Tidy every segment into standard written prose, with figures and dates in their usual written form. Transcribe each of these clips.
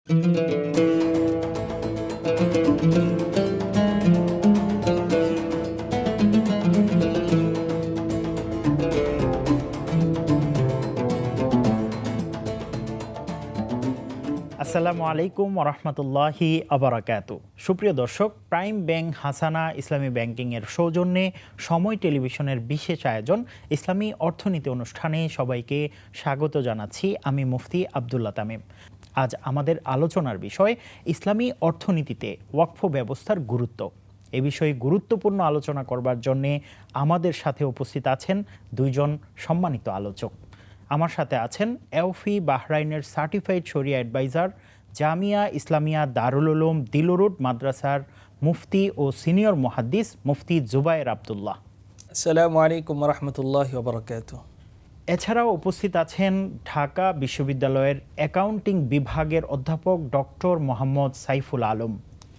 আসসালামু আলাইকুম ওরহমতুল্লাহি আবরাকাতু। সুপ্রিয় দর্শক, প্রাইম ব্যাংক হাসানা ইসলামী ব্যাংকিংয়ের সৌজন্যে সময় টেলিভিশনের বিশেষ আয়োজন ইসলামী অর্থনীতি অনুষ্ঠানে সবাইকে স্বাগত জানাচ্ছি। আমি মুফতি আবদুল্লাহ তামিম। আজ আমাদের আলোচনার বিষয় ইসলামী অর্থনীতিতে ওয়াকফ ব্যবস্থার গুরুত্ব। এ বিষয়ে গুরুত্বপূর্ণ আলোচনা করবার জন্যে আমাদের সাথে উপস্থিত আছেন দুইজন সম্মানিত আলোচক। আমার সাথে আছেন এওফি বাহরাইনের সার্টিফাইড শরিয়া অ্যাডভাইজার, জামিয়া ইসলামিয়া দারুল উলুম দিলুরুড মাদ্রাসার মুফতি ও সিনিয়র মুহাদ্দিস মুফতি জুবায়ের আব্দুল্লাহ। আসসালামু আলাইকুম ওরহমতুল্লাহি ওয়া বারাকাতুহু। এছাড়াও উপস্থিত আছেন ঢাকা বিশ্ববিদ্যালয়ের অ্যাকাউন্টিং বিভাগের অধ্যাপক ডক্টর মোহাম্মদ সাইফুল আলম।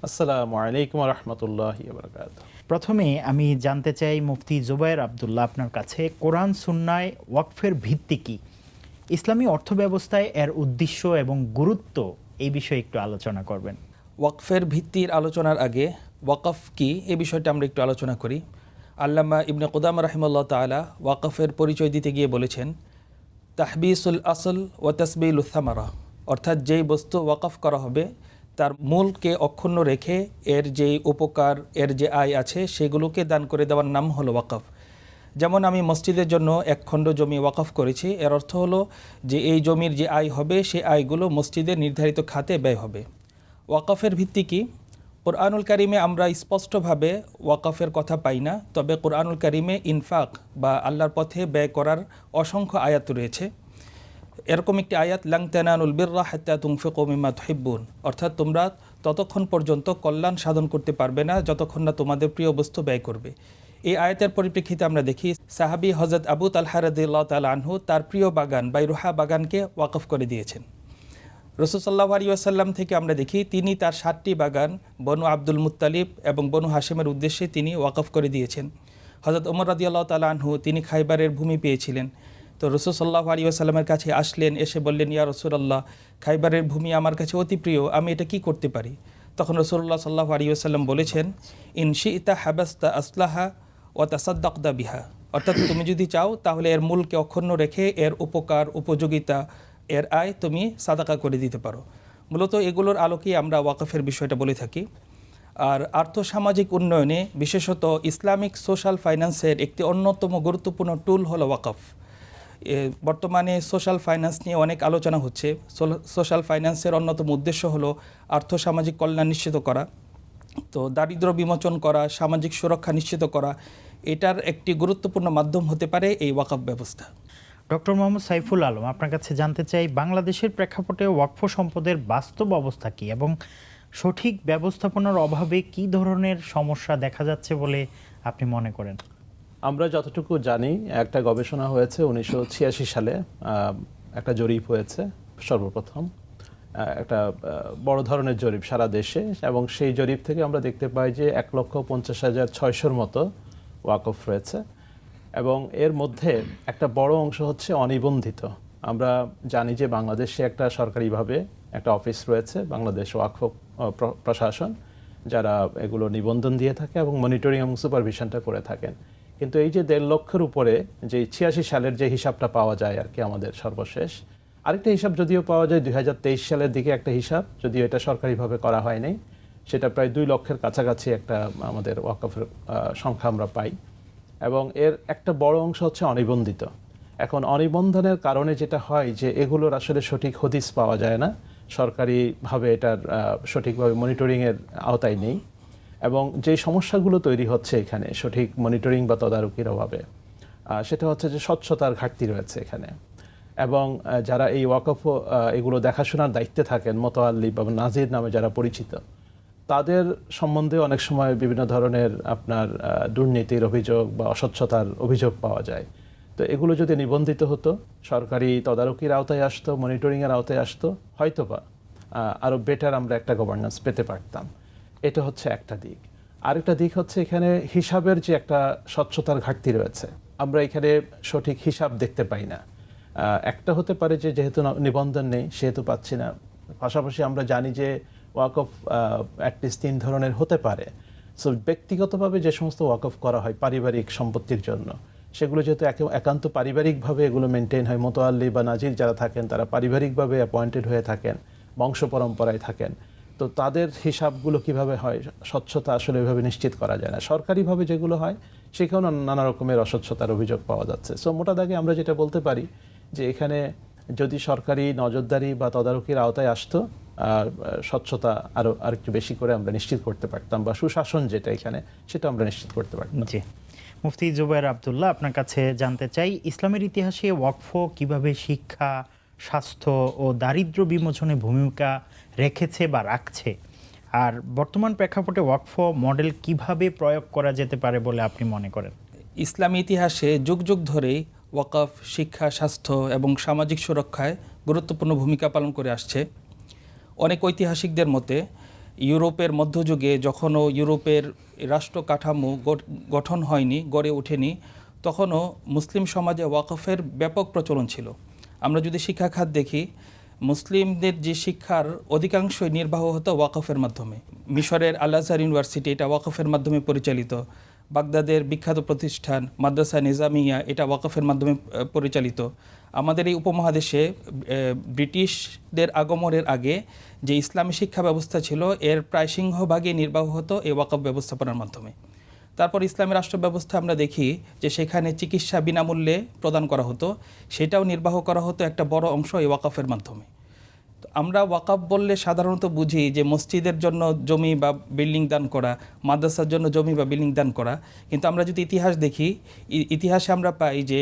আসসালামু আলাইকুম রহমতুল্লাহি ওয়া বারাকাতুহু। প্রথমে আমি জানতে চাই মুফতি জুবায়ের আব্দুল্লাহ, আপনার কাছে কোরআন সুন্নায় ওয়াকফের ভিত্তি কি, ইসলামী অর্থব্যবস্থায় এর উদ্দেশ্য এবং গুরুত্ব, এই বিষয়ে একটু আলোচনা করবেন। ওয়াকফের ভিত্তির আলোচনার আগে ওয়াকফ কি এই বিষয়টা আমরা একটু আলোচনা করি। আল্লামা ইবনে কুদামা রাহিমাহুল্লাহ তাআলা ওয়াকফের পরিচয় দিতে গিয়ে বলেছেন, তাহবিসুল আসল ওয়া তাসবিলুস সামারা, অর্থাৎ যেই বস্তু ওয়াকফ করা হবে তার মূলকে অক্ষুণ্ণ রেখে এর যে উপকার, এর যে আয় আছে সেগুলোকে দান করে দেওয়ার নাম হলো ওয়াকফ। যেমন আমি মসজিদের জন্য এক খণ্ড জমি ওয়াকফ করেছি, এর অর্থ হলো যে এই জমির যে আয় হবে সেই আয়গুলো মসজিদের নির্ধারিত খাতে ব্যয় হবে। ওয়াকফের ভিত্তি কি? কোরআনুল কারিমে আমরা স্পষ্টভাবে ওয়াকফের কথা পাই না, তবে কোরআনুল কারিমে ইনফাক বা আল্লাহর পথে ব্যয় করার অসংখ্য আয়াত রয়েছে। এরকম একটি আয়াত, লাং তানালুল বিররা হাত্তা তুনফিকু মিম্মা তুহিব্বুন, অর্থাৎ তোমরা ততক্ষণ পর্যন্ত কল্যাণ সাধন করতে পারবে না যতক্ষণ না তোমাদের প্রিয় বস্তু ব্যয় করবে। এই আয়াতের পরিপ্রেক্ষিতে আমরা দেখি সাহাবী হযরত আবু তালহা রাদিয়াল্লাহু তাআলা আনহু তার প্রিয় বাগান বাইরুহা বাগানকে ওয়াকফ করে দিয়েছেন। রাসূল সাল্লাল্লাহু আলাইহি ওয়াসাল্লাম থেকে আমরা দেখি তিনি তার 7টি বাগান বনু আব্দুল মুত্তালিব এবং বনু হাশিমের উদ্দেশ্যে তিনি ওয়াকফ করে দিয়েছেন। হযরত ওমর রাদিয়াল্লাহু তাআলা আনহু তিনি খাইবারের ভূমি পেয়েছিলেন, তো রাসূল সাল্লাল্লাহু আলাইহি ওয়াসাল্লামের কাছে আসলেন, এসে বললেন, ইয়া রাসূলুল্লাহ, খাইবারের ভূমি আমার কাছে অতি প্রিয়, আমি এটা কি করতে পারি? তখন রাসূলুল্লাহ সাল্লাল্লাহু আলাইহি ওয়াসাল্লাম বলেছেন, ইন শি'তা হাবাসতা আসলাহা ওয়া তাসাদ্দাকতা বিহা, অর্থাৎ তুমি যদি চাও তাহলে এর মূলকে অক্ষুণ্ণ রেখে এর উপকার, উপযোগিতা, এর আয় তুমি সাদাকা করে দিতে পারো। মূলত এগুলোর আলোকেই আমরা ওয়াকফের বিষয়টা বলে থাকি। আর আর্থসামাজিক উন্নয়নে বিশেষত ইসলামিক সোশ্যাল ফাইন্যান্সের একটি অন্যতম গুরুত্বপূর্ণ টুল হলো ওয়াকফ। বর্তমানে সোশ্যাল ফাইন্যান্স নিয়ে অনেক আলোচনা হচ্ছে। সোশ্যাল ফাইন্যান্সের অন্যতম উদ্দেশ্য হলো আর্থসামাজিক কল্যাণ নিশ্চিত করা, তো দারিদ্র বিমোচন করা, সামাজিক সুরক্ষা নিশ্চিত করা, এটার একটি গুরুত্বপূর্ণ মাধ্যম হতে পারে এই ওয়াকফ ব্যবস্থা। ডক্টর মোহাম্মদ সাইফুল আলম, আপনার কাছে জানতে চাই বাংলাদেশের প্রেক্ষাপটে ওয়াকফ সম্পদের বাস্তব অবস্থা কী এবং সঠিক ব্যবস্থাপনার অভাবে কী ধরনের সমস্যা দেখা যাচ্ছে বলে আপনি মনে করেন? আমরা যতটুকু জানি, একটা গবেষণা হয়েছে 1986 সালে, একটা জরিপ হয়েছে সর্বপ্রথম, একটা বড় ধরনের জরিপ সারা দেশে, এবং সেই জরিপ থেকে আমরা দেখতে পাই যে 1,50,600 মতো ওয়াকফ রয়েছে, এবং এর মধ্যে একটা বড় অংশ হচ্ছে অনিবন্ধিত। আমরা জানি যে বাংলাদেশে একটা সরকারিভাবে একটা অফিস রয়েছে, বাংলাদেশ ওয়াকফ প্রশাসন, যারা এগুলো নিবন্ধন দিয়ে থাকে এবং মনিটরিং এবং সুপারভিশনটা করে থাকেন। কিন্তু এই যে 1.5 লক্ষের উপরে যে 86 সালের যে হিসাবটা পাওয়া যায় আর কি, আমাদের সর্বশেষ আরেকটা হিসাব যদিও পাওয়া যায় 2023 সালের দিকে, একটা হিসাব যদিও এটা সরকারিভাবে করা হয়নি, সেটা প্রায় 2 লক্ষের কাছাকাছি একটা আমাদের ওয়াকফের সংখ্যা আমরা পাই, এবং এর একটা বড় অংশ হচ্ছে অনিবন্ধিত। এখন অনিবন্ধনের কারণে যেটা হয় যে এগুলোর আসলে সঠিক হদিস পাওয়া যায় না, সরকারিভাবে এটার সঠিকভাবে মনিটরিংয়ের আওতায় নেই, এবং যে সমস্যাগুলো তৈরি হচ্ছে এখানে সঠিক মনিটরিং বা তদারকির অভাবে, সেটা হচ্ছে যে স্বচ্ছতার ঘাটতি রয়েছে এখানে, এবং যারা এই ওয়াকফ এগুলো দেখাশোনার দায়িত্বে থাকেন, মোতাল্লি বা নাজির নামে যারা পরিচিত, তাদের সম্বন্ধে অনেক সময় বিভিন্ন ধরনের আপনার দুর্নীতির অভিযোগ বা অস্বচ্ছতার অভিযোগ পাওয়া যায়। তো এগুলো যদি নিবন্ধিত হতো, সরকারি তদারকির আওতায় আসতো, মনিটরিংয়ের আওতায় আসতো, হয়তোবা আরও বেটার আমরা একটা গভর্নেন্স পেতে পারতাম। এটা হচ্ছে একটা দিক। আরেকটা দিক হচ্ছে এখানে হিসাবের যে একটা স্বচ্ছতার ঘাটতি রয়েছে, আমরা এখানে সঠিক হিসাব দেখতে পাই না। একটা হতে পারে যে যেহেতু নিবন্ধন নেই সেহেতু পাচ্ছি না, পাশাপাশি আমরা জানি যে ওয়াকফ অ্যাটলিস্ট 3 ধরনের হতে পারে। সো ব্যক্তিগতভাবে যে সমস্ত ওয়াকফ করা হয় পারিবারিক সম্পত্তির জন্য, সেগুলো যেহেতু একান্ত পারিবারিকভাবে এগুলো মেনটেন হয়, মোতাল্লি বা নাজির যারা থাকেন তারা পারিবারিকভাবে অ্যাপয়েন্টেড হয়ে থাকেন, বংশ পরম্পরায় থাকেন, তো তাদের হিসাবগুলো কিভাবে হয়, স্বচ্ছতা আসলে ওইভাবে নিশ্চিত করা যায় না। সরকারিভাবে যেগুলো হয় সেখানেও নানা রকমের অস্বচ্ছতার অভিযোগ পাওয়া যাচ্ছে। সো মোটা দাগে আমরা যেটা বলতে পারি যে এখানে যদি সরকারি নজরদারি বা তদারকির আওতায় আসতো, স্বচ্ছতা আর একটু বেশি করে আমরা নিশ্চিত করতে পারতাম, বা সুশাসন যেটা এখানে সেটা আমরা নিশ্চিত করতে পারতাম। জি, মুফতি জুবায়ের আব্দুল্লাহ, আপনার কাছে জানতে চাই ইসলামের ইতিহাসে ওয়াকফ কিভাবে শিক্ষা, স্বাস্থ্য ও দারিদ্র্য বিমোচনে ভূমিকা রেখেছে বা রাখছে, আর বর্তমান প্রেক্ষাপটে ওয়াকফ মডেল কিভাবে প্রয়োগ করা যেতে পারে বলে আপনি মনে করেন? ইসলামী ইতিহাসে যুগ যুগ ধরেই ওয়াকফ শিক্ষা, স্বাস্থ্য এবং সামাজিক সুরক্ষায় গুরুত্বপূর্ণ ভূমিকা পালন করে আসছে। অনেক ঐতিহাসিকদের মতে ইউরোপের মধ্যযুগে যখনও ইউরোপের রাষ্ট্র কাঠামো গঠন হয়নি, গড়ে ওঠেনি, তখনও মুসলিম সমাজে ওয়াকফের ব্যাপক প্রচলন ছিল। আমরা যদি শিক্ষা খাত দেখি, মুসলিমদের যে শিক্ষার অধিকাংশই নির্বাহ হতো ওয়াকফের মাধ্যমে। মিশরের আল আজহার ইউনিভার্সিটি এটা ওয়াকফের মাধ্যমে পরিচালিত। বাগদাদের বিখ্যাত প্রতিষ্ঠান মাদ্রাসা নিজামিয়া এটা ওয়াকফের মাধ্যমে পরিচালিত। আমাদের এই উপমহাদেশে ব্রিটিশদের আগমনের আগে যে ইসলামী শিক্ষা ব্যবস্থা ছিল এর প্রায় সিংহভাগই নির্বাহ হতো এই ওয়াকফ ব্যবস্থাপনার মাধ্যমে। তারপর ইসলামী রাষ্ট্র ব্যবস্থা আমরা দেখি যে সেখানে চিকিৎসা বিনামূল্যে প্রদান করা হতো, সেটাও নির্বাহ করা হতো একটা বড় অংশ এই ওয়াকফের মাধ্যমে। তো আমরা ওয়াকফ বললে সাধারণত বুঝি যে মসজিদের জন্য জমি বা বিল্ডিং দান করা, মাদ্রাসার জন্য জমি বা বিল্ডিং দান করা, কিন্তু আমরা যদি ইতিহাস দেখি, ইতিহাসে আমরা পাই যে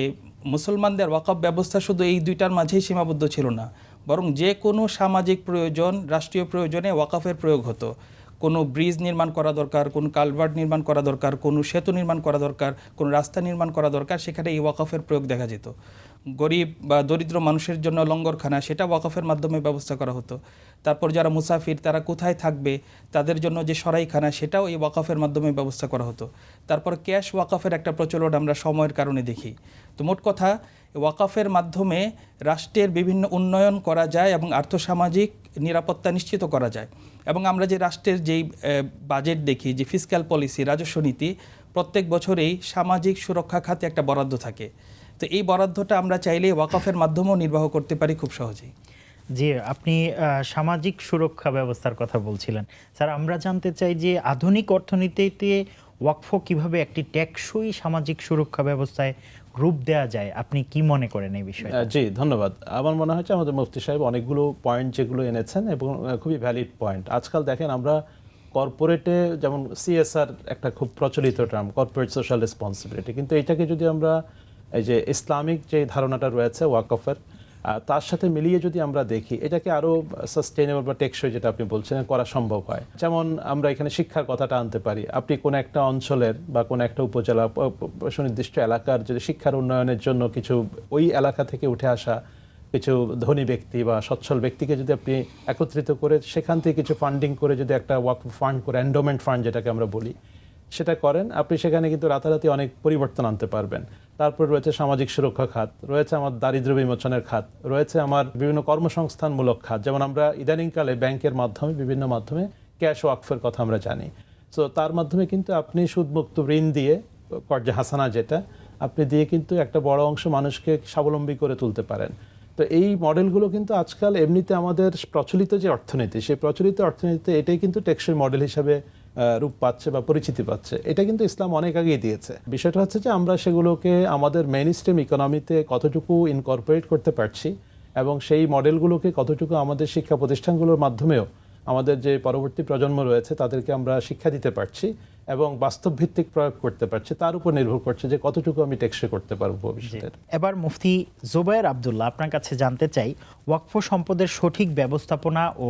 মুসলমানদের ওয়াকফ ব্যবস্থা শুধু এই দুইটার মাঝেই সীমাবদ্ধ ছিল না, বরং যে কোনো সামাজিক প্রয়োজন, রাষ্ট্রীয় প্রয়োজনে ওয়াকফের প্রয়োগ হতো। কোনো ব্রিজ নির্মাণ করা দরকার, কোনো কালভার্ট নির্মাণ করা দরকার, কোনো সেতু নির্মাণ করা দরকার, কোনো রাস্তা নির্মাণ করা দরকার, সেখানে এই ওয়াকফের প্রয়োগ দেখা যেত। গরিব বা দরিদ্র মানুষের জন্য লঙ্গরখানা, সেটা ওয়াকফের মাধ্যমে ব্যবস্থা করা হতো। তারপর যারা মুসাফির তারা কোথায় থাকবে তাদের জন্য যে সরাইখানা, সেটাও এই ওয়াকফের মাধ্যমে ব্যবস্থা করা হতো। তারপর ক্যাশ ওয়াকফের একটা প্রচলন আমরা সময়ের কারণে দেখি। তো মোট কথা, ওয়াকফের মাধ্যমে রাষ্ট্রের বিভিন্ন উন্নয়ন করা যায় এবং আর্থসামাজিক নিরাপত্তা নিশ্চিত করা যায়। এবং আমরা যে রাষ্ট্রের যেই বাজেট দেখি, যে ফিসক্যাল পলিসি, রাজস্ব নীতি, প্রত্যেক বছরেই সামাজিক সুরক্ষা খাতে একটা বরাদ্দ থাকে। তো এই বরাদ্দটা আমরা চাইলেই ওয়াকফের মাধ্যমেও নির্বাহ করতে পারি খুব সহজেই। জি, আপনি সামাজিক সুরক্ষা ব্যবস্থার কথা বলছিলেন। স্যার, আমরা জানতে চাই যে আধুনিক অর্থনীতিতে ওয়াকফ কিভাবে একটি টেকসই সামাজিক সুরক্ষা ব্যবস্থায় রূপ দেওয়া যায়, আপনি কি মনে করেন এই বিষয়ে? জি, ধন্যবাদ। আমার মনে হচ্ছে আমাদের মুফতি সাহেব অনেকগুলো পয়েন্ট যেগুলো এনেছেন এবং খুবই ভ্যালিড পয়েন্ট। আজকাল দেখেন আমরা কর্পোরেটে যেমন সিএসআর একটা খুব প্রচলিত টার্ম, কর্পোরেট সোশ্যাল রেসপন্সিবিলিটি, কিন্তু এটাকে যদি আমরা এই যে ইসলামিক যে ধারণাটা রয়েছে ওয়াকফের, তার সাথে মিলিয়ে যদি আমরা দেখি, এটাকে আরও সাস্টেইনেবল বা টেকসই যেটা আপনি বলছেন করা সম্ভব হয়। যেমন আমরা এখানে শিক্ষার কথাটা আনতে পারি। আপনি কোনো একটা অঞ্চলের বা কোনো একটা উপজেলা, সুনির্দিষ্ট এলাকার যদি শিক্ষার উন্নয়নের জন্য কিছু ওই এলাকা থেকে উঠে আসা কিছু ধনী ব্যক্তি বা সচ্ছল ব্যক্তিকে যদি আপনি একত্রিত করে সেখান থেকে কিছু ফান্ডিং করে যদি একটা ওয়াকফ ফান্ড করে, এন্ডোমেন্ট ফান্ড যেটাকে আমরা বলি, সেটা করেন, আপনি সেখানে কিন্তু রাতারাতি অনেক পরিবর্তন আনতে পারবেন। তারপর রয়েছে সামাজিক সুরক্ষা খাত, রয়েছে আমার দারিদ্র্য বিমোচনের খাত, রয়েছে আমার বিভিন্ন কর্মসংস্থানমূলক খাত। যেমন আমরা ইদানিংকালে ব্যাংকের মাধ্যমে বিভিন্ন মাধ্যমে ক্যাশ ওয়াকফের কথা আমরা জানি। সো তার মাধ্যমে কিন্তু আপনি সুদমুক্ত ঋণ দিয়ে, কর্জে হাসানা যেটা, আপনি দিয়ে কিন্তু একটা বড় অংশ মানুষকে স্বাবলম্বী করে তুলতে পারেন। তো এই মডেলগুলো কিন্তু আজকাল এমনিতে আমাদের প্রচলিত যে অর্থনীতি, সেই প্রচলিত অর্থনীতিতে এটাই কিন্তু টেকসই মডেল হিসাবে রূপ পাচ্ছে বা পরিচিতি পাচ্ছে। এটা কিন্তু ইসলাম অনেক আগেই দিয়েছে। বিষয়টা হচ্ছে যে আমরা সেগুলোকে আমাদের মেইন স্ট্রিম ইকোনমিতে কতটুকু ইনকর্পোরেট করতে পারছি এবং সেই মডেলগুলোকে কতটুকু আমাদের শিক্ষা প্রতিষ্ঠানগুলোর মাধ্যমেও আমাদের যে পরবর্তী প্রজন্ম রয়েছে তাদেরকে আমরা শিক্ষা দিতে পারছি এবং বাস্তব ভিত্তিক প্রয়োগ করতে পারছি, তার উপর নির্ভর করছে যে কতটুকু আমি টেকসই করতে পারবো ভবিষ্যতে। এবার মুফতি জুবায়ের আব্দুল্লাহ, আপনার কাছে জানতে চাই ওয়াকফ সম্পদের সঠিক ব্যবস্থাপনা ও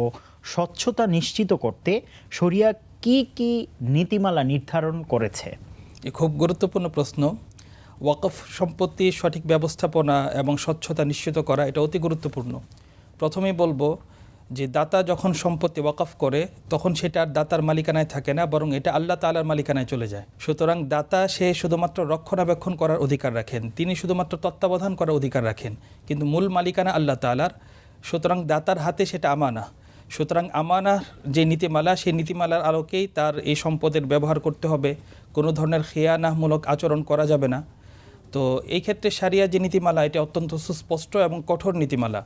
স্বচ্ছতা নিশ্চিত করতে শরিয়া কি কি নীতিমালা নির্ধারণ করেছে? খুব গুরুত্বপূর্ণ প্রশ্ন। ওয়াকফ সম্পত্তির সঠিক ব্যবস্থাপনা এবং স্বচ্ছতা নিশ্চিত করা এটা অতি গুরুত্বপূর্ণ। প্রথমেই বলবো যে দাতা যখন সম্পত্তি ওয়াকফ করে তখন সেটা আর দাতার মালিকানায় থাকে না, বরং এটা আল্লাহ তাআলার মালিকানায় চলে যায়। সুতরাং দাতা সে শুধুমাত্র রক্ষণাবেক্ষণ করার অধিকার রাখেন, তিনি শুধুমাত্র তত্ত্বাবধান করার অধিকার রাখেন, কিন্তু মূল মালিকানা আল্লাহ তাআলার। সুতরাং দাতার হাতে সেটা আমানা। সুতরাং আমানার যে নীতিমালা, সেই নীতিমালার আলোকেই তার এই সম্পদের ব্যবহার করতে হবে। কোনো ধরনের খেয়ানামূলক আচরণ করা যাবে না। তো এই ক্ষেত্রে শারিয়া যে নীতিমালা, এটা অত্যন্ত সুস্পষ্ট এবং কঠোর নীতিমালা।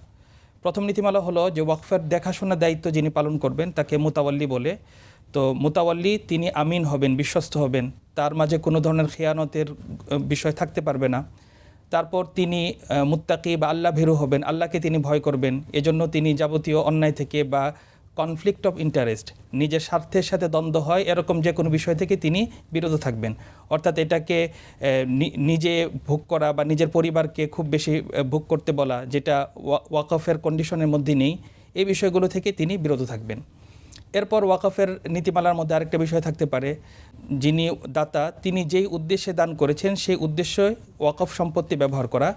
প্রথম নীতিমালা হলো যে ওয়াকফের দেখাশোনার দায়িত্ব যিনি পালন করবেন তাকে মুতাওয়াল্লি বলে। তো মুতাওয়াল্লি তিনি আমিন হবেন, বিশ্বস্ত হবেন, তার মাঝে কোনো ধরনের খেয়ানতের বিষয় থাকতে পারবে না। তারপর তিনি মুত্তাকি বা আল্লাহ ভীরু হবেন, আল্লাহকে তিনি ভয় করবেন। এজন্য তিনি যাবতীয় অন্যায় থেকে বা কনফ্লিক্ট অফ ইন্টারেস্ট, নিজের স্বার্থের সাথে দ্বন্দ্ব হয় এরকম যে কোনো বিষয় থেকে তিনি বিরত থাকবেন। অর্থাৎ এটাকে নিজে ভোগ করা বা নিজের পরিবারকে খুব বেশি ভোগ করতে বলা, যেটা ওয়াকফের কন্ডিশনের মধ্যে নেই, এই বিষয়গুলো থেকে তিনি বিরত থাকবেন। এরপর ওয়াকফের নীতিমালার মধ্যে আরেকটা বিষয় থাকতে পারে, যিনি দাতা তিনি যেই উদ্দেশ্যে দান করেছেন সেই উদ্দেশ্যে ওয়াকফ সম্পত্তি ব্যবহার করা।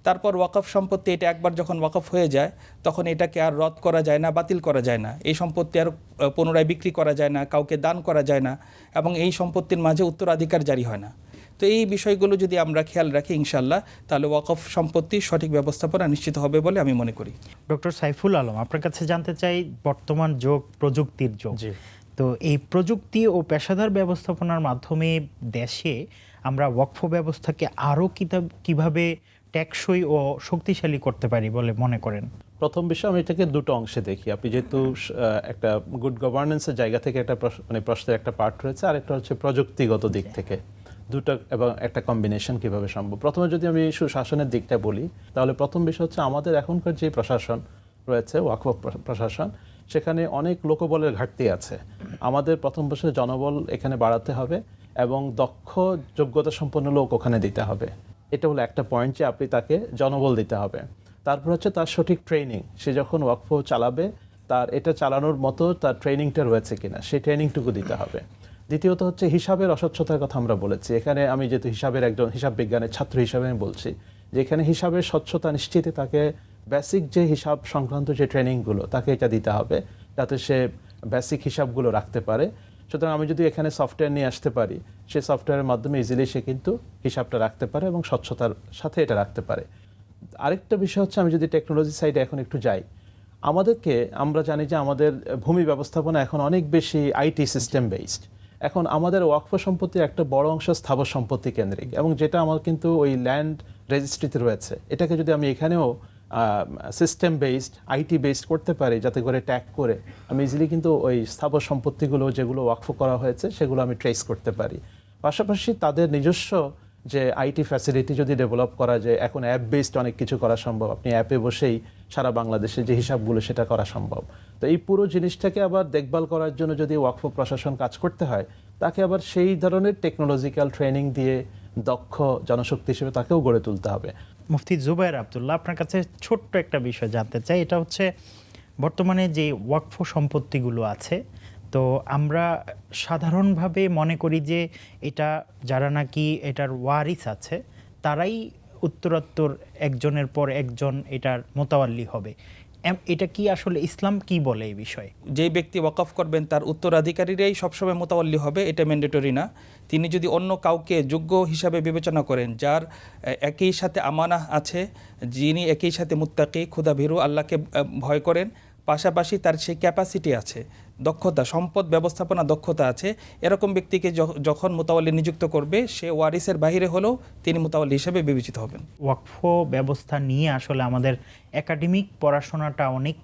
তারপর ওয়াকফ সম্পত্তি এটা একবার যখন ওয়াকফ হয়ে যায় তখন এটাকে আর রদ করা যায় না, বাতিল করা যায় না। এই সম্পত্তি আর পুনরায় বিক্রি করা যায় না, কাউকে দান করা যায় না, এবং এই সম্পত্তির মাঝে উত্তরাধিকার জারি হয় না। তো এই বিষয়গুলো যদি আমরা খেয়াল রাখি ইনশাআল্লাহ, তাহলে ওয়াকফ সম্পত্তির সঠিক ব্যবস্থাপনা নিশ্চিত হবে বলে আমি মনে করি। ডক্টর সাইফুল আলম, আপনার কাছে জানতে চাই, বর্তমান যুগ প্রযুক্তির যুগ। তো এই প্রযুক্তি ও পেশাদার ব্যবস্থাপনার মাধ্যমে দেশে আমরা ওয়াকফ ব্যবস্থাকে আরও কিভাবে টেকসই ও শক্তিশালী করতে পারি বলে মনে করেন? প্রথম বিষয়, আমি এটাকে দুটো অংশে দেখি। আপনি যেহেতু একটা গুড গভর্নেন্সের জায়গা থেকে একটা প্রশ্নের একটা পার্ট রয়েছে, আর একটা হচ্ছে প্রযুক্তিগত দিক থেকে, দুটো এবং একটা কম্বিনেশন কিভাবে সম্ভব। প্রথমে যদি আমি সুশাসনের দিকটা বলি, তাহলে প্রথম বিষয় হচ্ছে আমাদের এখনকার যে প্রশাসন রয়েছে, ওয়াকফ প্রশাসন, সেখানে অনেক লোকবলের ঘাটতি আছে। আমাদের প্রথম বছরে জনবল এখানে বাড়াতে হবে এবং দক্ষ যোগ্যতা সম্পন্ন লোক ওখানে দিতে হবে। এটা হলো একটা পয়েন্ট, যে আপনি তাকে জনবল দিতে হবে। তারপর হচ্ছে তার সঠিক ট্রেনিং, সে যখন ওয়াকফ চালাবে তার এটা চালানোর মতো তার ট্রেনিংটা রয়েছে কিনা, সেই ট্রেনিংটুকু দিতে হবে। দ্বিতীয়ত হচ্ছে হিসাবের অস্বচ্ছতার কথা আমরা বলেছি। এখানে আমি যেহেতু হিসাবের একজন হিসাব বিজ্ঞানের ছাত্র হিসাবে আমি বলছি যে এখানে হিসাবের স্বচ্ছতা নিশ্চিতে তাকে বেসিক যে হিসাব সংক্রান্ত যে ট্রেনিংগুলো তাকে এটা দিতে হবে, যাতে সে বেসিক হিসাবগুলো রাখতে পারে। সুতরাং আমি যদি এখানে সফটওয়্যার নিয়ে আসতে পারি, সেই সফটওয়্যারের মাধ্যমে ইজিলি সে কিন্তু হিসাবটা রাখতে পারে এবং স্বচ্ছতার সাথে এটা রাখতে পারে। আরেকটা বিষয় হচ্ছে, আমি যদি টেকনোলজি সাইডে এখন একটু যাই, আমরা জানি যে আমাদের ভূমি ব্যবস্থাপনা এখন অনেক বেশি আইটি সিস্টেম বেসড। এখন আমাদের ওয়াকফ সম্পত্তির একটা বড় অংশ স্থাবর সম্পত্তি কেন্দ্রিক, এবং যেটা আমার কিন্তু ওই ল্যান্ড রেজিস্ট্রিতে রয়েছে, এটাকে যদি আমি এখানেও সিস্টেম বেসড আইটি বেসড করতে পারি, যাতে করে ট্যাগ করে আমি ইজিলি কিন্তু ওই স্থাবর সম্পত্তিগুলো যেগুলো ওয়াকফ করা হয়েছে সেগুলো আমি ট্রেস করতে পারি। পাশাপাশি তাদের নিজস্ব যে আইটি ফ্যাসিলিটি যদি ডেভেলপ করা যায়, এখন অ্যাপ বেসড অনেক কিছু করা সম্ভব। আপনি অ্যাপে বসেই সারা বাংলাদেশে যে হিসাবগুলো সেটা করা সম্ভব। তো এই পুরো জিনিসটাকে আবার দেখভাল করার জন্য যদি ওয়াকফ প্রশাসন কাজ করতে হয়, তাকে আবার সেই ধরনের টেকনোলজিক্যাল ট্রেনিং দিয়ে দক্ষ জনশক্তি হিসেবে তাকেও গড়ে তুলতে হবে। মুফতি জুবায়ের আব্দুল্লাহ, আপনার কাছে ছোট্ট একটা বিষয় জানতে চাই। এটা হচ্ছে বর্তমানে যে ওয়াকফ সম্পত্তিগুলো আছে, তো আমরা সাধারণভাবে মনে করি যে এটা যারা নাকি এটার ওয়ারিস আছে তারাই উত্তরাত্তর একজনের পর একজন এটার মোতাওয়াল্লি হবে। এটা কি আসলে ইসলাম কি বলে এই বিষয়ে? যেই ব্যক্তি ওয়াকফ করবেন তার উত্তরাধিকারীরাই সবসময় মোতাওয়াল্লি হবে, এটা ম্যান্ডেটরি না। তিনি যদি অন্য কাউকে যোগ্য হিসাবে বিবেচনা করেন, যার একই সাথে আমানাহ আছে, যিনি একই সাথে মুত্তাকি, ক্ষুধাভীরু, আল্লাহকে ভয় করেন, পাশাপাশি তার সেই ক্যাপাসিটি আছে, দক্ষতা, সম্পদ ব্যবস্থাপনা দক্ষতা আছে, এরকম ব্যক্তিকে যখন মোতাওয়াল্লি নিযুক্ত করবে, সে ওয়ারিসের বাহিরে হলেও তিনি মোতাওয়াল্লি হিসেবে বিবেচিত হবেন। ওয়াকফ ব্যবস্থা নিয়ে আসলে আমাদের একাডেমিক পড়াশোনাটা অনেক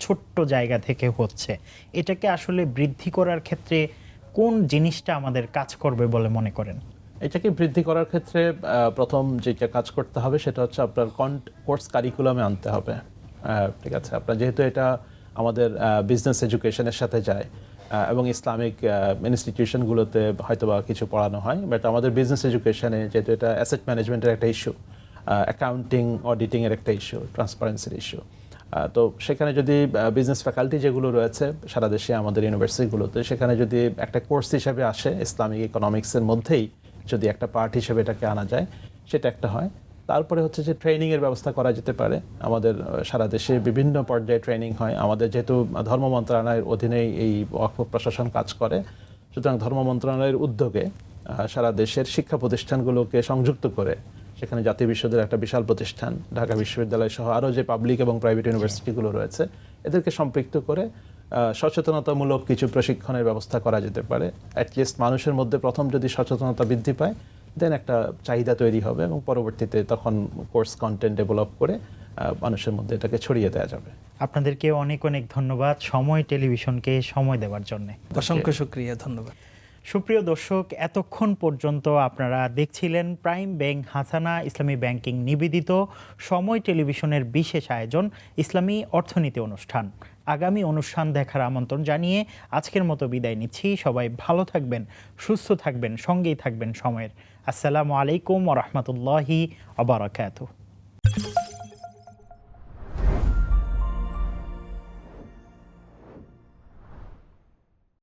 ছোট্ট জায়গা থেকে হচ্ছে। এটাকে আসলে বৃদ্ধি করার ক্ষেত্রে কোন জিনিসটা আমাদের কাজ করবে বলে মনে করেন? এটাকে বৃদ্ধি করার ক্ষেত্রে প্রথম যেটা কাজ করতে হবে সেটা হচ্ছে আপনার কোর্স কারিকুলামে আনতে হবে। ঠিক আছে, আপনার যেহেতু এটা আমাদের বিজনেস এডুকেশনের সাথে যায় এবং ইসলামিক ইনস্টিটিউশনগুলোতে হয়তো বা কিছু পড়ানো হয়, বাট আমাদের বিজনেস এডুকেশনে যেহেতু এটা অ্যাসেট ম্যানেজমেন্টের একটা ইস্যু, অ্যাকাউন্টিং অডিটিংয়ের একটা ইস্যু, ট্রান্সপারেন্সির ইস্যু, তো সেখানে যদি বিজনেস ফ্যাকাল্টি যেগুলো রয়েছে সারা দেশে আমাদের ইউনিভার্সিটিগুলোতে, সেখানে যদি একটা কোর্স হিসেবে আসে, ইসলামিক ইকোনমিক্সের মধ্যেই যদি একটা পার্ট হিসেবে এটাকে আনা যায়, সেটা একটা হয়। তারপরে হচ্ছে যে ট্রেনিংয়ের ব্যবস্থা করা যেতে পারে। আমাদের সারা দেশে বিভিন্ন পর্যায়ে ট্রেনিং হয়। আমাদের যেহেতু ধর্ম মন্ত্রণালয়ের অধীনেই এই ওয়াকফ প্রশাসন কাজ করে, সুতরাং ধর্ম মন্ত্রণালয়ের উদ্যোগে সারা দেশের শিক্ষা প্রতিষ্ঠানগুলোকে সংযুক্ত করে, সেখানে জাতীয় বিশ্ববিদ্যালয়ের একটা বিশাল প্রতিষ্ঠান, ঢাকা বিশ্ববিদ্যালয় সহ আরও যে পাবলিক এবং প্রাইভেট ইউনিভার্সিটিগুলো রয়েছে, এদেরকে সম্পৃক্ত করে সচেতনতামূলক কিছু প্রশিক্ষণের ব্যবস্থা করা যেতে পারে। অ্যাটলিস্ট মানুষের মধ্যে প্রথম যদি সচেতনতা বৃদ্ধি পায়, দেন একটা চাহিদা তৈরি হবে এবং পরবর্তীতে তখন কোর্স কন্টেন্ট ডেভেলপ করে মানুষের মধ্যে এটাকে ছড়িয়ে দেওয়া যাবে। আপনাদেরকে অনেক অনেক ধন্যবাদ সময় টেলিভিশনকে সময় দেওয়ার জন্য। অসংখ্য শুকরিয়া, ধন্যবাদ। সুপ্রিয় দর্শক, এতক্ষণ পর্যন্ত আপনারা দেখছিলেন প্রাইম ব্যাংক হাসানা ইসলামী ব্যাংকিং নিবেদিত সময় টেলিভিশনের বিশেষ আয়োজন ইসলামী অর্থনীতি অনুষ্ঠান। আগামী অনুষ্ঠান দেখার আমন্ত্রণ জানিয়ে আজকের মতো বিদায় নিচ্ছি। সবাই ভালো থাকবেন, সুস্থ থাকবেন, সঙ্গেই থাকবেন সময়ের। আসসালামু আলাইকুম ওয়া রাহমাতুল্লাহি ওয়া বারাকাতুহু।